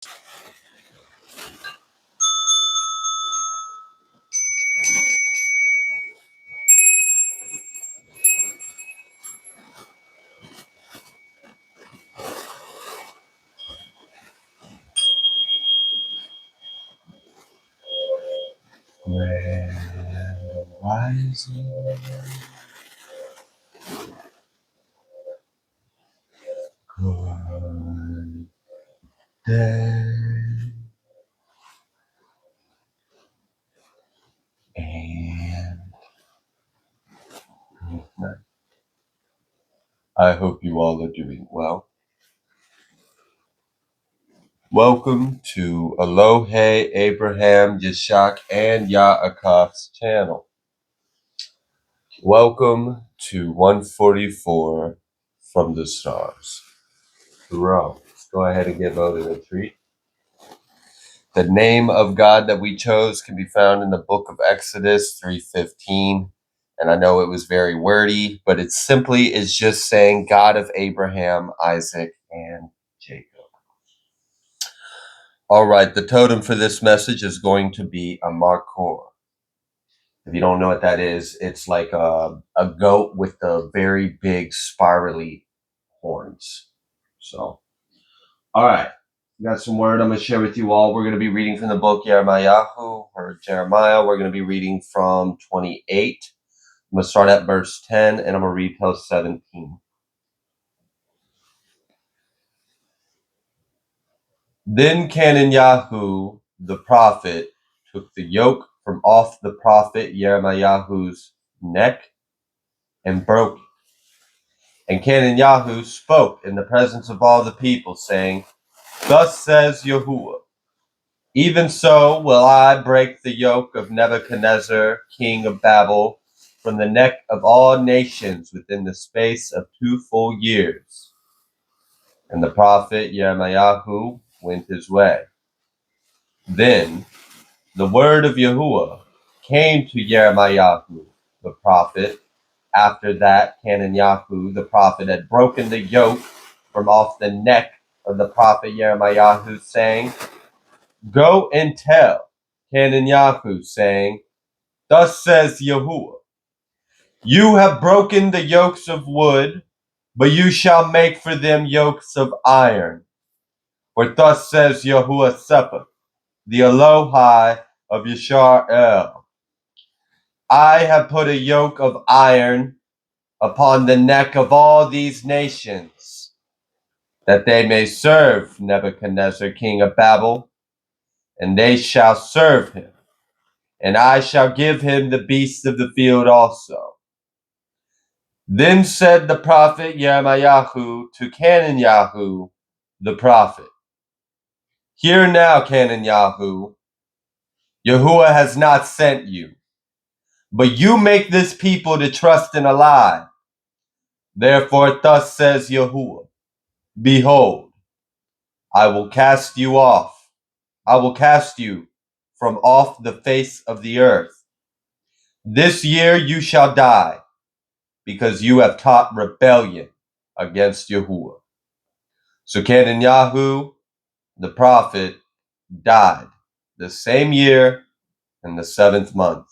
Grand rising, good day, and good night. I hope you all are doing well. Welcome to Alohe, Abraham, Yishak, and Yaakov's channel. Welcome to 144 from the stars. Hurrah. Let's go ahead and get voted a treat. The name of God that we chose can be found in the book of Exodus 3:15. And I know it was very wordy, but it simply is just saying God of Abraham, Isaac, and Jacob. All right, the totem for this message is going to be a markor. If you don't know what that is, it's like a goat with the very big spirally horns. So, all right. Got some word I'm going to share with you all. We're going to be reading from the book Jeremiah. We're going to be reading from 28. I'm going to start at verse 10 and I'm going to read till 17. Then Canaan the prophet took the yoke from off the prophet Jeremiah's neck and broke it. And Canaan spoke in the presence of all the people, saying, Thus says Yahuwah, even so will I break the yoke of Nebuchadnezzar, king of Babel, from the neck of all nations within the space of 2 full years. And the prophet Jeremiah went his way. Then the word of Yahuwah came to Jeremiah the prophet, after that Canaan the prophet had broken the yoke from off the neck of the prophet Jeremiah, saying, Go and tell Canaan saying, Thus says Yahuwah, you have broken the yokes of wood, but you shall make for them yokes of iron. For thus says Yahuwah Sephah, the Elohai of Yisrael, I have put a yoke of iron upon the neck of all these nations, that they may serve Nebuchadnezzar, king of Babel, and they shall serve him. And I shall give him the beasts of the field also. Then said the prophet Jeremiah to Canaan the prophet, Hear now, Canaan Yahuwah has not sent you, but you make this people to trust in a lie. Therefore thus says Yahuwah, Behold, I will cast you from off the face of the earth. This year you shall die, because you have taught rebellion against Yahuwah. So Canaan the prophet, died the same year in the 7th month.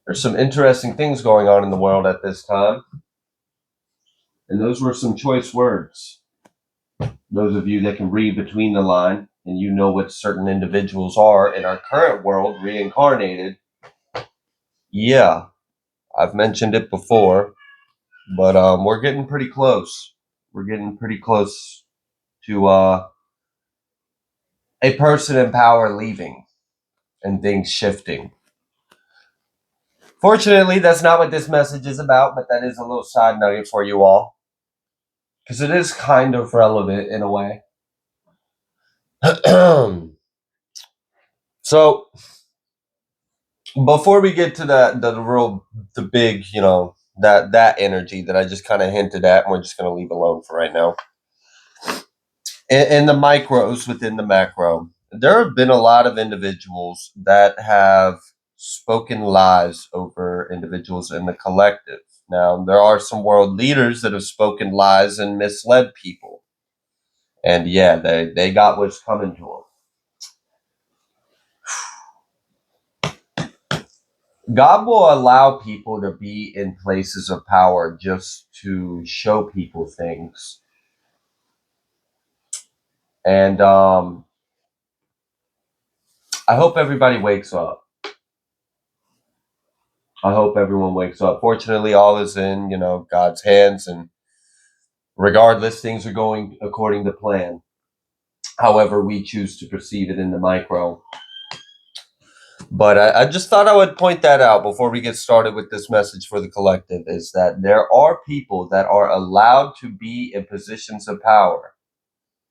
There's some interesting things going on in the world at this time. And those were some choice words. Those of you that can read between the line and you know what certain individuals are in our current world reincarnated. Yeah, I've mentioned it before, but we're getting pretty close. We're getting pretty close to a person in power leaving and things shifting. Fortunately, that's not what this message is about, but that is a little side nugget for you all, because it is kind of relevant in a way. So, before we get to the big, that energy that I just kind of hinted at, and we're just going to leave alone for right now. In the micros within the macro, there have been a lot of individuals that have spoken lies over individuals in the collective. Now, there are some world leaders that have spoken lies and misled people. And yeah, they got what's coming to them. God will allow people to be in places of power just to show people things. And I hope everybody wakes up. I hope everyone wakes up. Fortunately, all is in, God's hands, and regardless, things are going according to plan. However, we choose to perceive it in the micro. But I just thought I would point that out before we get started with this message for the collective, is that there are people that are allowed to be in positions of power.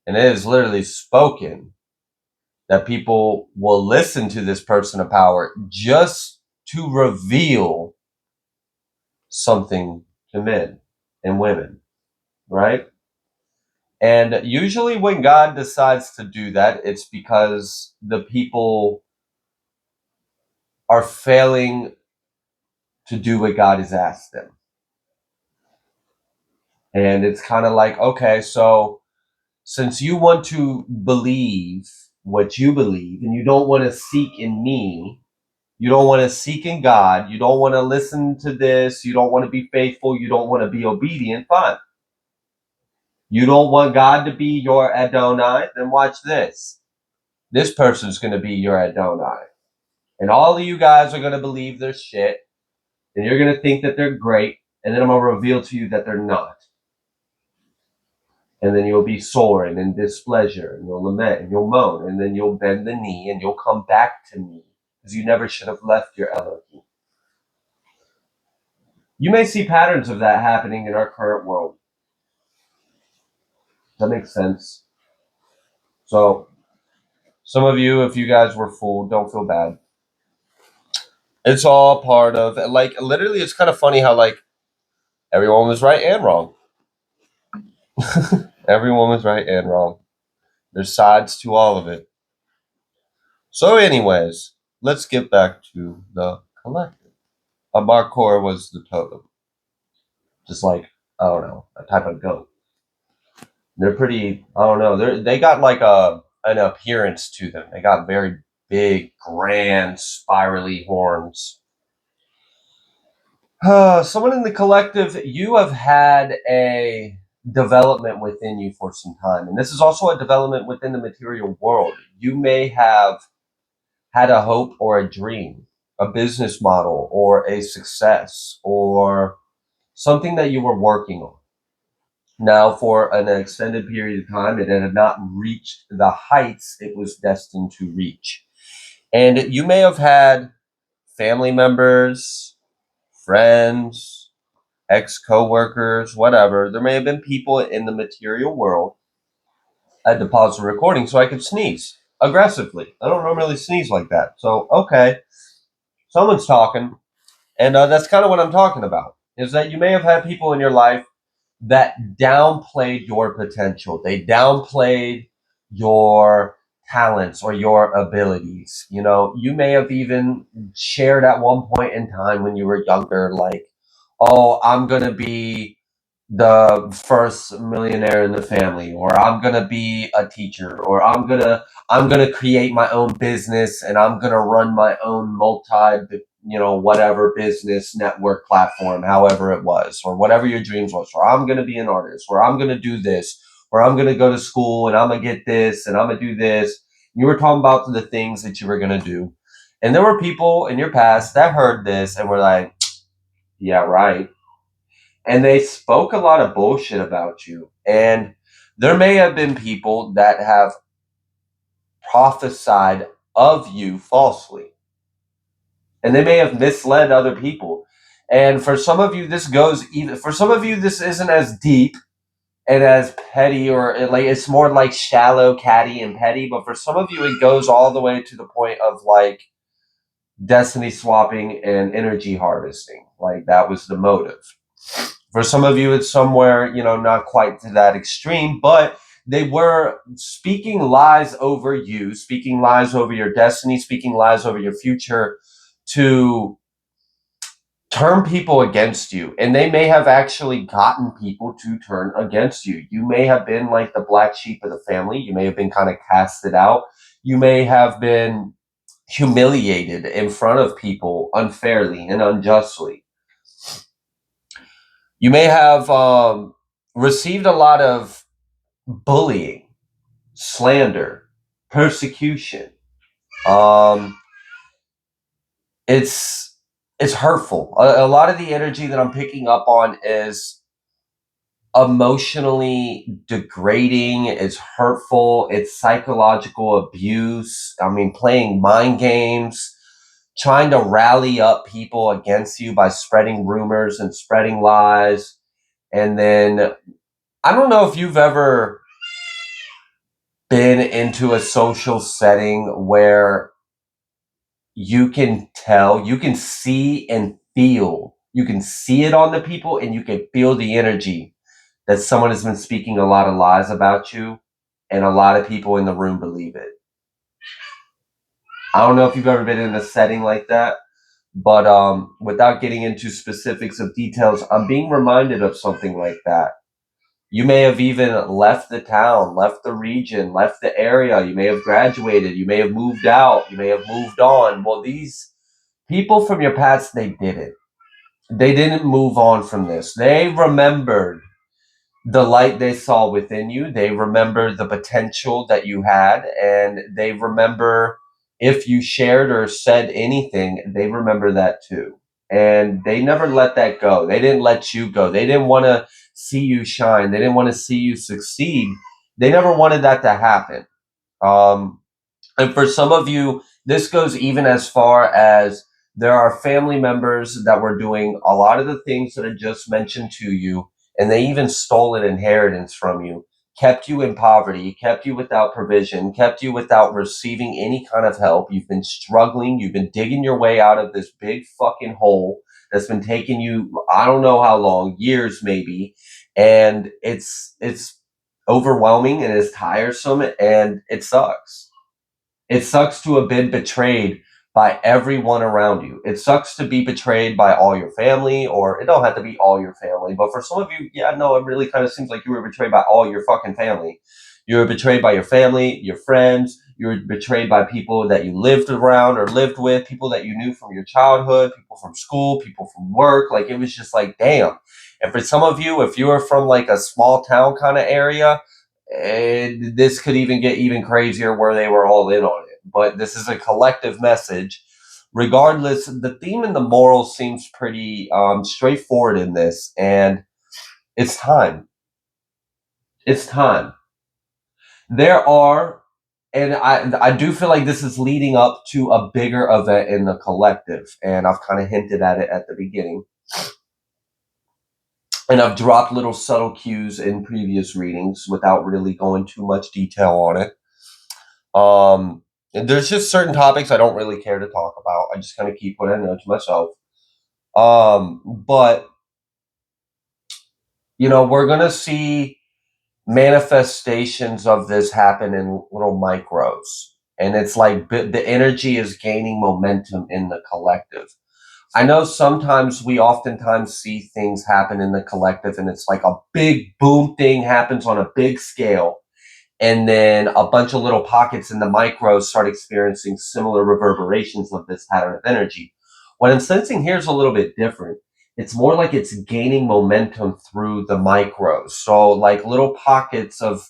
And it is literally spoken that people will listen to this person of power just to reveal something to men and women, right? And usually when God decides to do that, it's because the people are failing to do what God has asked them. And it's kind of like, okay, so since you want to believe what you believe and you don't want to seek in me, you don't want to seek in God, you don't want to listen to this, you don't want to be faithful, you don't want to be obedient, fine. You don't want God to be your Adonai, then watch this. This person's going to be your Adonai. And all of you guys are going to believe their shit, and you're going to think that they're great, and then I'm going to reveal to you that they're not. And then you'll be sore and in displeasure, and you'll lament, and you'll moan, and then you'll bend the knee, and you'll come back to me, because you never should have left your Elohim. You may see patterns of that happening in our current world. Does that make sense? So, some of you, if you guys were fooled, don't feel bad. It's all part of, like, literally, it's kind of funny how, like, everyone was right and wrong. Everyone was right and wrong. There's sides to all of it. So anyways, let's get back to the collective. A Markor was the totem. Just like, I don't know, a type of goat. They're pretty, I don't know, they got like an appearance to them. They got very big, grand, spirally horns. Someone in the collective, you have had a development within you for some time. And this is also a development within the material world. You may have had a hope or a dream, a business model or a success or something that you were working on. Now, for an extended period of time, it had not reached the heights it was destined to reach. And you may have had family members, friends, ex-co-workers, whatever. There may have been people in the material world. I had to pause the recording so I could sneeze aggressively. I don't normally sneeze like that. So, okay, someone's talking. And that's kind of what I'm talking about, is that you may have had people in your life that downplayed your potential. They downplayed your talents or your abilities. You may have even shared at one point in time when you were younger, like, oh, I'm going to be the first millionaire in the family, or I'm going to be a teacher, or I'm going to create my own business and I'm going to run my own whatever business network platform, however it was, or whatever your dreams was, or I'm going to be an artist, or I'm going to do this, or I'm going to go to school and I'm going to get this and I'm going to do this. You were talking about the things that you were going to do. And there were people in your past that heard this and were like, yeah, right. And they spoke a lot of bullshit about you. And there may have been people that have prophesied of you falsely. And they may have misled other people. And for some of you, this isn't as deep and as petty, or like it's more like shallow, catty, and petty. But for some of you, it goes all the way to the point of like destiny swapping and energy harvesting. Like that was the motive. For some of you, it's somewhere, not quite to that extreme, but they were speaking lies over you, speaking lies over your destiny, speaking lies over your future to turn people against you, and they may have actually gotten people to turn against you. You may have been like the black sheep of the family. You may have been kind of casted out. You may have been humiliated in front of people unfairly and unjustly. You may have received a lot of bullying, slander, persecution. Um, it's it's hurtful. A lot of the energy that I'm picking up on is emotionally degrading, it's hurtful, it's psychological abuse. I mean, playing mind games, trying to rally up people against you by spreading rumors and spreading lies. And then I don't know if you've ever been into a social setting where you can tell, you can see and feel, you can see it on the people and you can feel the energy that someone has been speaking a lot of lies about you, and a lot of people in the room believe it. I don't know if you've ever been in a setting like that, but without getting into specifics of details, I'm being reminded of something like that. You may have even left the town, left the region, left the area. You may have graduated. You may have moved out. You may have moved on. Well, these people from your past, they didn't. They didn't move on from this. They remembered the light they saw within you. They remember the potential that you had, and they remember if you shared or said anything, they remember that too. And they never let that go. They didn't let you go. They didn't want to see you shine. They didn't want to see you succeed. They never wanted that to happen. Um, and for some of you, this goes even as far as there are family members that were doing a lot of the things that I just mentioned to you, and they even stole an inheritance from you, kept you in poverty, kept you without provision, kept you without receiving any kind of help. You've been struggling, you've been digging your way out of this big fucking hole that's been taking you, I don't know how long, years maybe, and it's overwhelming and it's tiresome and it sucks. It sucks to have been betrayed by everyone around you. It sucks to be betrayed by all your family, or it don't have to be all your family, but for some of you, yeah, no, it really kind of seems like you were betrayed by all your fucking family. You were betrayed by your family, your friends, you were betrayed by people that you lived around or lived with, people that you knew from your childhood, people from school, people from work. Like, it was just like, damn. And for some of you, if you were from like a small town kind of area, and this could even get even crazier where they were all in on it. But this is a collective message. Regardless, the theme and the moral seems pretty straightforward in this, and it's time. It's time. There are, and I do feel like this is leading up to a bigger event in the collective, and I've kind of hinted at it at the beginning. And I've dropped little subtle cues in previous readings without really going too much detail on it. And there's just certain topics I don't really care to talk about. I just kind of keep what I know to myself. But we're gonna see manifestations of this happen in little micros, and it's like the energy is gaining momentum in the collective. I know sometimes we oftentimes see things happen in the collective, and it's like a big boom thing happens on a big scale, and then a bunch of little pockets in the micros start experiencing similar reverberations of this pattern of energy. What I'm sensing here is a little bit different. It's more like it's gaining momentum through the micros. So, like little pockets of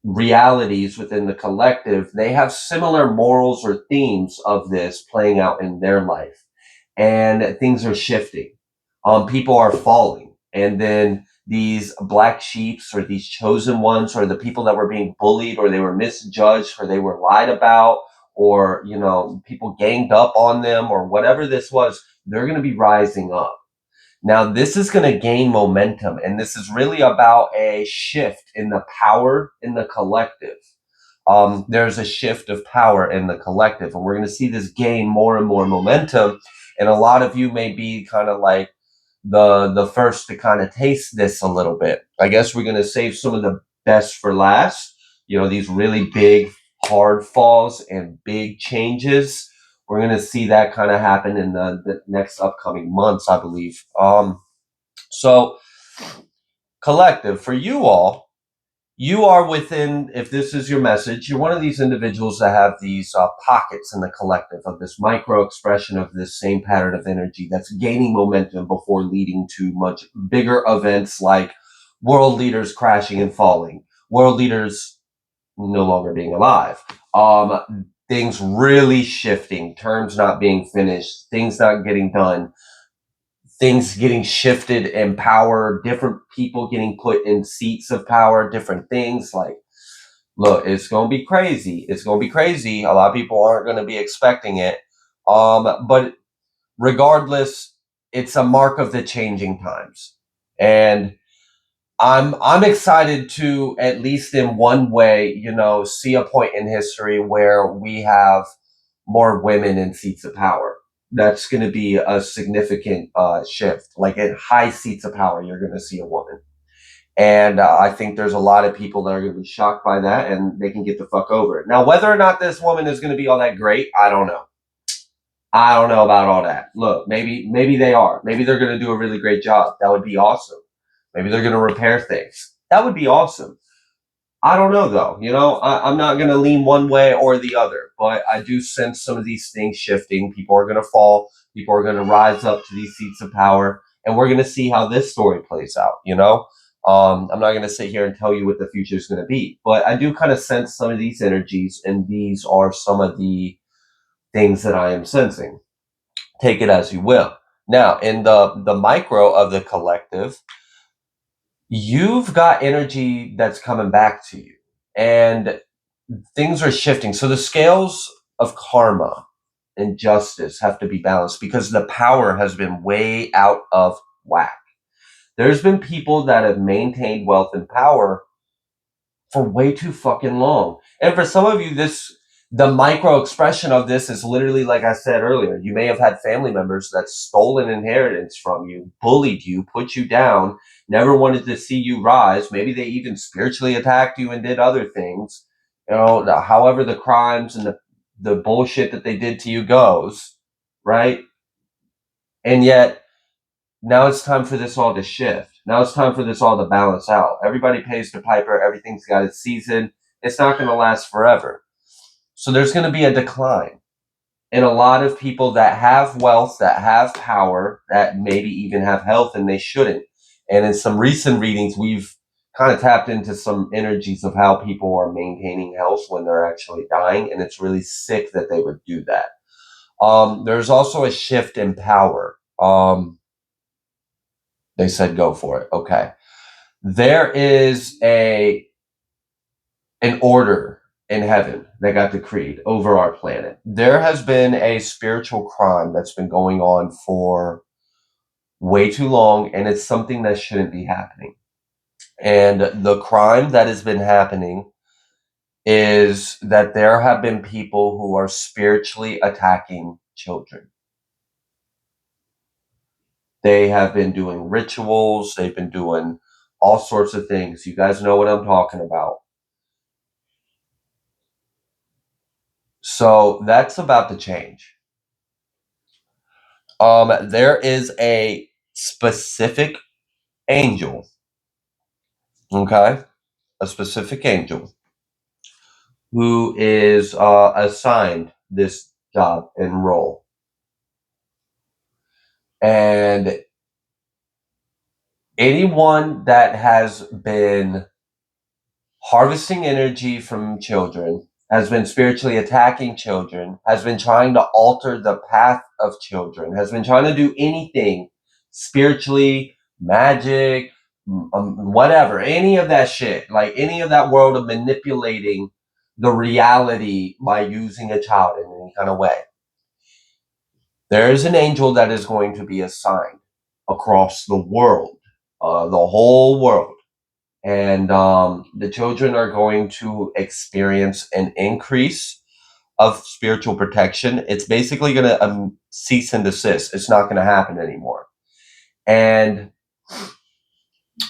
realities within the collective, they have similar morals or themes of this playing out in their life. And things are shifting. People are falling. And then these black sheeps or these chosen ones or the people that were being bullied or they were misjudged or they were lied about or, people ganged up on them or whatever this was, they're going to be rising up. Now, this is going to gain momentum, and this is really about a shift in the power in the collective. There's a shift of power in the collective, and we're going to see this gain more and more momentum. And a lot of you may be kind of like the first to kind of taste this a little bit. I guess we're going to save some of the best for last. These really big, hard falls and big changes. We're going to see that kind of happen in the next upcoming months, I believe. So collective, for you all, you are within, if this is your message, you're one of these individuals that have these pockets in the collective of this micro expression of this same pattern of energy that's gaining momentum before leading to much bigger events like world leaders crashing and falling, world leaders no longer being alive, things really shifting, terms not being finished, things not getting done, things getting shifted in power, different people getting put in seats of power, different things. Like, look, it's going to be crazy. It's going to be crazy. A lot of people aren't going to be expecting it. But regardless, it's a mark of the changing times. And I'm excited to, at least in one way, see a point in history where we have more women in seats of power. That's going to be a significant shift. Like in high seats of power, you're going to see a woman. And I think there's a lot of people that are going to be shocked by that, and they can get the fuck over it. Now, whether or not this woman is going to be all that great, I don't know. I don't know about all that. Look, maybe they are. Maybe they're going to do a really great job. That would be awesome. Maybe they're going to repair things. That would be awesome. I don't know though. I'm not going to lean one way or the other, but I do sense some of these things shifting. People are going to fall. People are going to rise up to these seats of power, and we're going to see how this story plays out. I'm not going to sit here and tell you what the future is going to be, but I do kind of sense some of these energies, and these are some of the things that I am sensing. Take it as you will. Now, in the micro of the collective, you've got energy that's coming back to you, and things are shifting. So the scales of karma and justice have to be balanced because the power has been way out of whack. There's been people that have maintained wealth and power for way too fucking long. And for some of you, the micro expression of this is literally, like I said earlier, you may have had family members that stole an inheritance from you, bullied you, put you down, never wanted to see you rise. Maybe they even spiritually attacked you and did other things. However the crimes and the bullshit that they did to you goes, right? And yet now it's time for this all to shift. Now it's time for this all to balance out. Everybody pays the piper. Everything's got its season. It's not going to last forever. So there's going to be a decline in a lot of people that have wealth, that have power, that maybe even have health, and they shouldn't. And in some recent readings, we've kind of tapped into some energies of how people are maintaining health when they're actually dying. And it's really sick that they would do that. There's also a shift in power. They said go for it. Okay. There is an order in heaven that got decreed over our planet. There has been a spiritual crime that's been going on for way too long, and it's something that shouldn't be happening. And the crime that has been happening is that there have been people who are spiritually attacking children. They have been doing rituals, they've been doing all sorts of things. You guys know what I'm talking about. So that's about to change. There is a specific angel, okay? A specific angel who is assigned this job and role. And anyone that has been harvesting energy from children, has been spiritually attacking children, has been trying to alter the path of children, has been trying to do anything spiritually, magic, whatever, any of that shit, like any of that world of manipulating the reality by using a child in any kind of way. There is an angel that is going to be assigned across the world, the whole world. And the children are going to experience an increase of spiritual protection. It's basically going to cease and desist. It's not going to happen anymore. And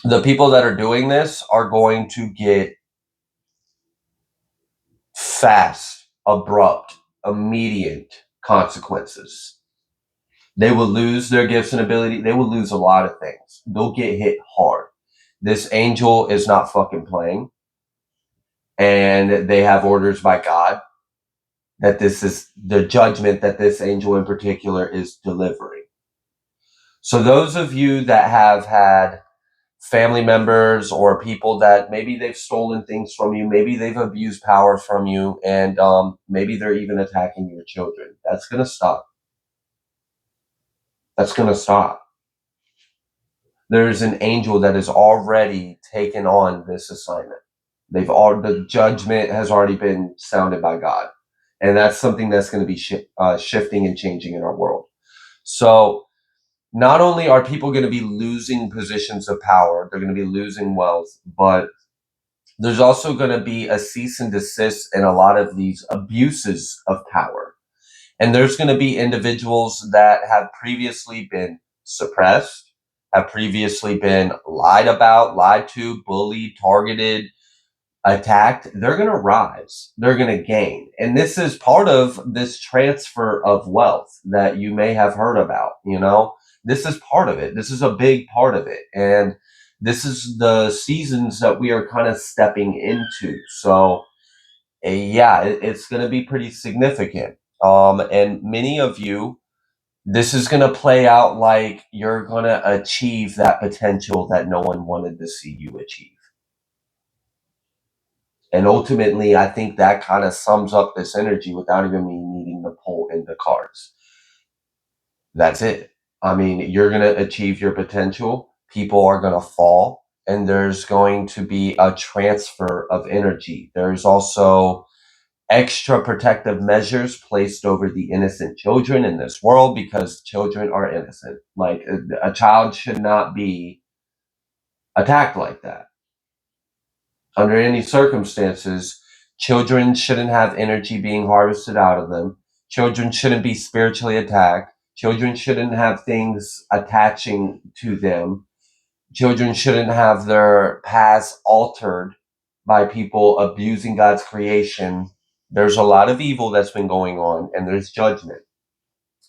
the people that are doing this are going to get fast, abrupt, immediate consequences. They will lose their gifts and ability. They will lose a lot of things. They'll get hit hard. This angel is not fucking playing. And they have orders by God that this is the judgment that this angel in particular is delivering. So those of you that have had family members or people that maybe they've stolen things from you, maybe they've abused power from you, and maybe they're even attacking your children, that's going to stop. That's going to stop. There's an angel that has already taken on this assignment. The judgment has already been sounded by God. And that's something that's going to be shifting and changing in our world. So not only are people going to be losing positions of power, they're going to be losing wealth, but there's also going to be a cease and desist in a lot of these abuses of power. And there's going to be individuals that have previously been suppressed, have previously been lied about, lied to, bullied, targeted, attacked. They're going to rise. They're going to gain. And this is part of this transfer of wealth that you may have heard about, you know? This is part of it. This is a big part of it. And this is the seasons that we are kind of stepping into. So, yeah, it's going to be pretty significant. And many of you, this is going to play out like you're going to achieve that potential that no one wanted to see you achieve. And ultimately, I think that kind of sums up this energy without even me needing to pull in the cards. That's it. I mean, you're going to achieve your potential. People are going to fall, and there's going to be a transfer of energy. There's also extra protective measures placed over the innocent children in this world because children are innocent. Like a child should not be attacked like that. Under any circumstances, children shouldn't have energy being harvested out of them. Children shouldn't be spiritually attacked. Children shouldn't have things attaching to them. Children shouldn't have their past altered by people abusing God's creation. There's a lot of evil that's been going on, and there's judgment.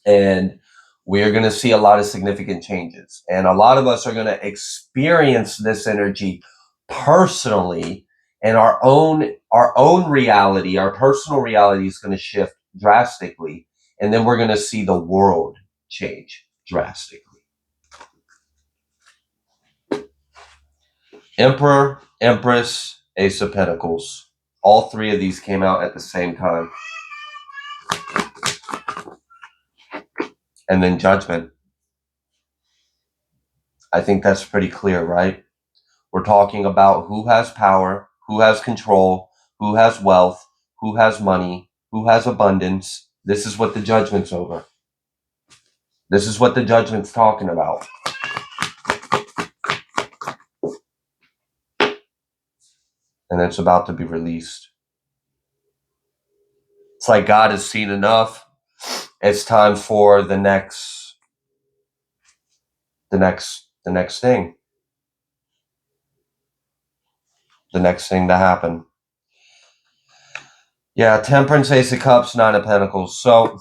And we're going to see a lot of significant changes. And a lot of us are going to experience this energy personally, and our own reality, our personal reality is going to shift drastically. And then we're going to see the world change drastically. Emperor, Empress, Ace of Pentacles. All three of these came out at the same time. And then Judgment. I think that's pretty clear, right? We're talking about who has power, who has control, who has wealth, who has money, who has abundance. This is what the Judgment's over. This is what the Judgment's talking about. And it's about to be released. It's like God has seen enough. It's time for the next thing. The next thing to happen. Yeah, Temperance, Ace of Cups, Nine of Pentacles. So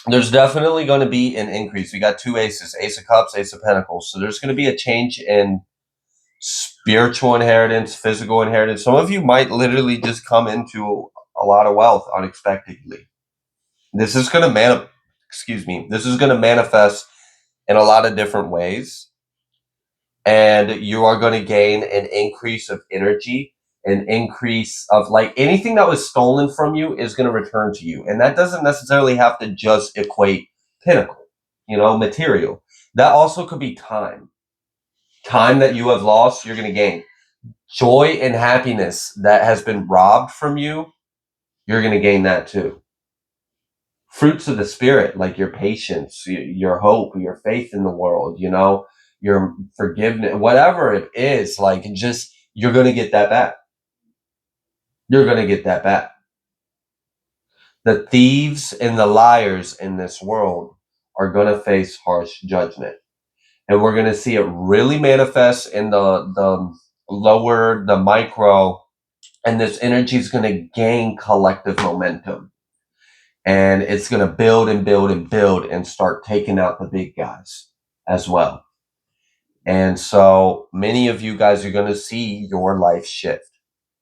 there's definitely going to be an increase. We got two aces, Ace of Cups, Ace of Pentacles. So there's going to be a change in spiritual inheritance, physical inheritance. Some of you might literally just come into a lot of wealth unexpectedly. This is going to This is going to manifest in a lot of different ways. And you are going to gain an increase of energy, an increase of like anything that was stolen from you is going to return to you. And that doesn't necessarily have to just equate pinnacle, material. That also could be time. Time that you have lost, you're going to gain. Joy and happiness that has been robbed from you, you're going to gain that too. Fruits of the Spirit, like your patience, your hope, your faith in the world, your forgiveness, whatever it is, like just, you're going to get that back. You're going to get that back. The thieves and the liars in this world are going to face harsh judgment. And we're going to see it really manifest in the lower, the micro, and this energy is going to gain collective momentum. And it's going to build and build and build and start taking out the big guys as well. And so many of you guys are going to see your life shift.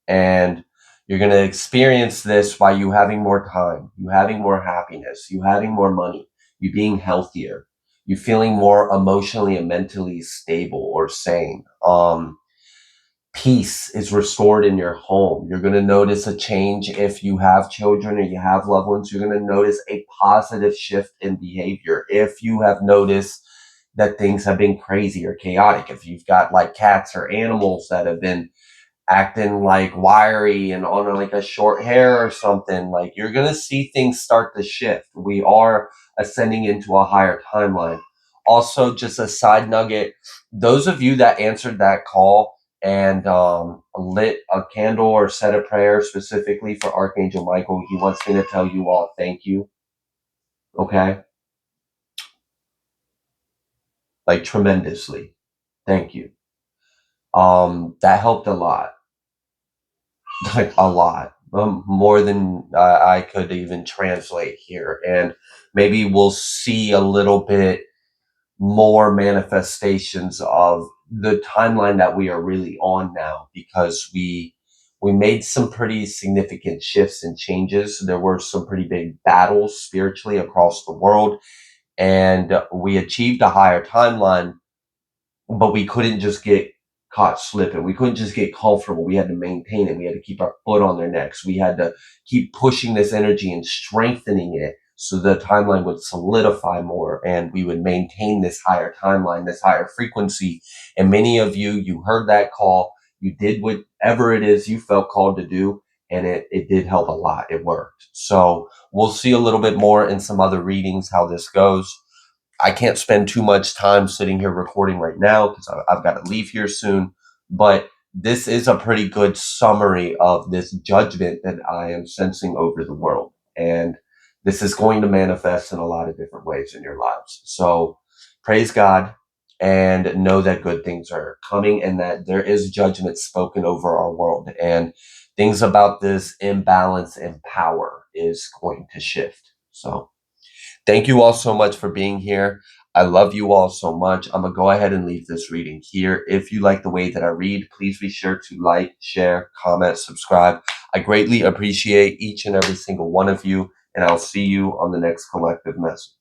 And you're going to experience this by you having more time, you having more happiness, you having more money, you being healthier, you feeling more emotionally and mentally stable or sane. Peace is restored in your home. You're going to notice a change if you have children or you have loved ones. You're going to notice a positive shift in behavior. If you have noticed that things have been crazy or chaotic, if you've got like cats or animals that have been acting like wiry and on like a short hair or something, like you're going to see things start to shift. We are ascending into a higher timeline. Also, just a side nugget, those of you that answered that call and lit a candle or said a prayer specifically for Archangel Michael, he wants me to tell you all thank you. Okay? Like tremendously. Thank you. That helped a lot. Like a lot, more than I could even translate here. And maybe we'll see a little bit more manifestations of the timeline that we are really on now, because we made some pretty significant shifts and changes. There were some pretty big battles spiritually across the world, and we achieved a higher timeline, but we couldn't just get caught slipping. We couldn't just get comfortable. We had to maintain it. We had to keep our foot on their necks. We had to keep pushing this energy and strengthening it so the timeline would solidify more and we would maintain this higher timeline, this higher frequency. And many of you, you heard that call. You did whatever it is you felt called to do, and it did help a lot. It worked. So we'll see a little bit more in some other readings how this goes. I can't spend too much time sitting here recording right now because I've got to leave here soon. But this is a pretty good summary of this judgment that I am sensing over the world. And this is going to manifest in a lot of different ways in your lives. So praise God and know that good things are coming and that there is judgment spoken over our world. And things about this imbalance in power is going to shift. So thank you all so much for being here. I love you all so much. I'm going to go ahead and leave this reading here. If you like the way that I read, please be sure to like, share, comment, subscribe. I greatly appreciate each and every single one of you, and I'll see you on the next collective message.